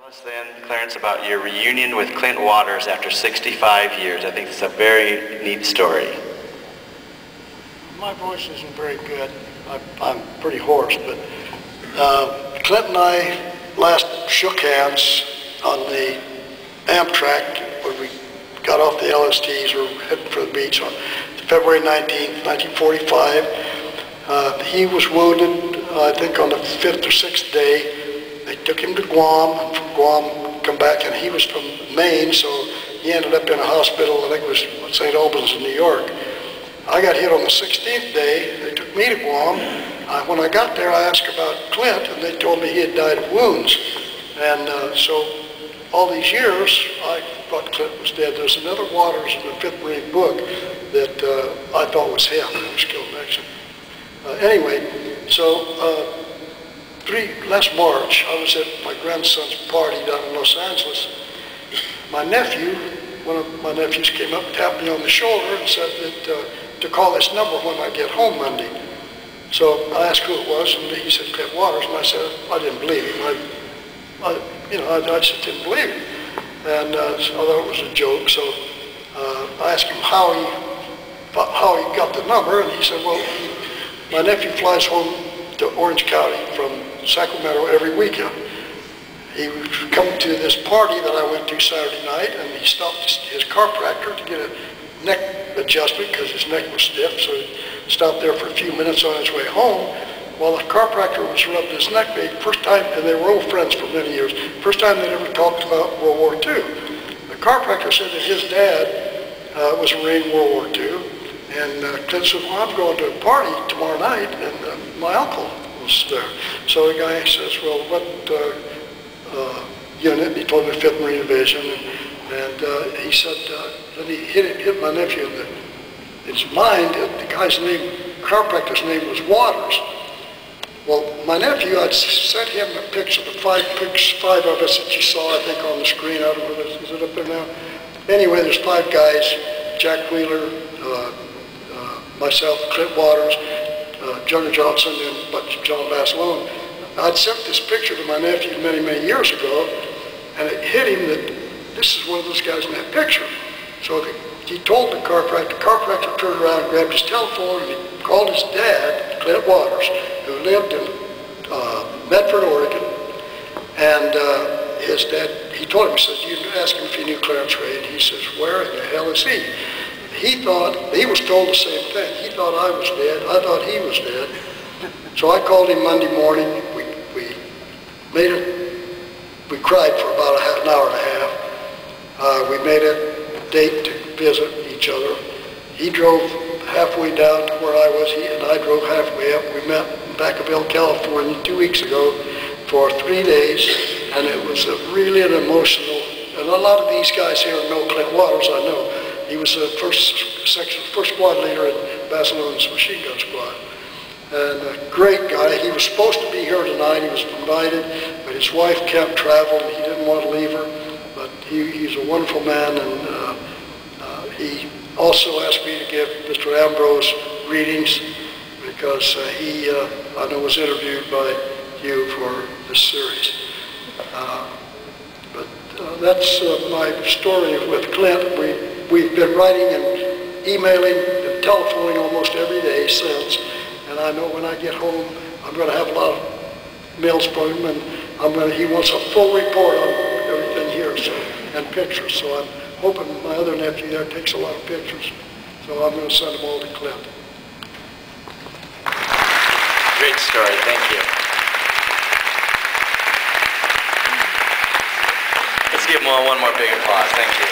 Tell us then, Clarence, about your reunion with Clint Waters after 65 years. I think it's a very neat story. My voice isn't very good. I'm pretty hoarse, but Clint and I last shook hands on the Amtrak when we got off the LSTs or heading for the beach on February 19th, 1945. He was wounded, I think, on the 5th or 6th day. They took him to Guam, and from Guam come back, and he was from Maine, so he ended up in a hospital, I think it was St. Albans in New York. I got hit on the 16th day. They took me to Guam. When I got there, I asked about Clint, and they told me he had died of wounds. And so all these years, I thought Clint was dead. There's another Waters in the 5th Marine book that I thought was him, who was killed in action. Anyway, so last March, I was at my grandson's party down in Los Angeles. My nephew, one of my nephews came up, tapped me on the shoulder and said that to call this number when I get home Monday. So I asked who it was, and he said Clint Waters, and I said I didn't believe him. I just didn't believe him, and so I thought it was a joke. So I asked him how he got the number, and he said, well, my nephew flies home to Orange County from Sacramento every weekend. He was coming to this party that I went to Saturday night, and he stopped his chiropractor to get a neck adjustment because his neck was stiff, so he stopped there for a few minutes on his way home. While the chiropractor was rubbing his neck, first time, and they were old friends for many years, first time they'd ever talked about World War II. The chiropractor said that his dad was a Marine in World War II, and Clint said, well, I'm going to a party tomorrow night, and my uncle was there. So the guy says, well, what unit? He told me 5th Marine Division, and he said, then he hit my nephew in his mind. The guy's name, chiropractor's name was Waters. Well, my nephew, I'd sent him a picture, the five of us that you saw, I think, on the screen. I don't know, is it up there now? Anyway, there's 5 guys, Jack Wheeler, myself, Clint Waters, Jugger Johnson, and John Basilone. I'd sent this picture to my nephew many, many years ago, and it hit him that this is one of those guys in that picture. So he told the chiropractor turned around, grabbed his telephone, and he called his dad, Clint Waters, who lived in Medford, Oregon. And his dad, he told him, he says, you ask him if he knew Clarence Ray, and he says, where in the hell is he? He thought, he was told the same thing. He thought I was dead. I thought he was dead. So I called him Monday morning. We cried for about an hour and a half. We made a date to visit each other. He drove halfway down to where I was, and I drove halfway up. We met in Vacaville, California 2 weeks ago for 3 days, and it was really an emotional, and a lot of these guys here know Clint Waters, I know. He was the first squad leader in Basilone's machine gun squad. And a great guy. He was supposed to be here tonight. He was invited, but his wife kept traveling. He didn't want to leave her, but he's a wonderful man, and he also asked me to give Mr. Ambrose readings because he, I know, was interviewed by you for this series. But that's my story with Clint. We've been writing and emailing and telephoning almost every day since. And I know when I get home, I'm going to have a lot of mails from him, and he wants a full report on everything here, so, and pictures. So I'm hoping my other nephew there takes a lot of pictures. So I'm going to send them all to Clint. Great story. Thank you. Let's give him one more big applause. Thank you.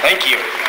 Thank you.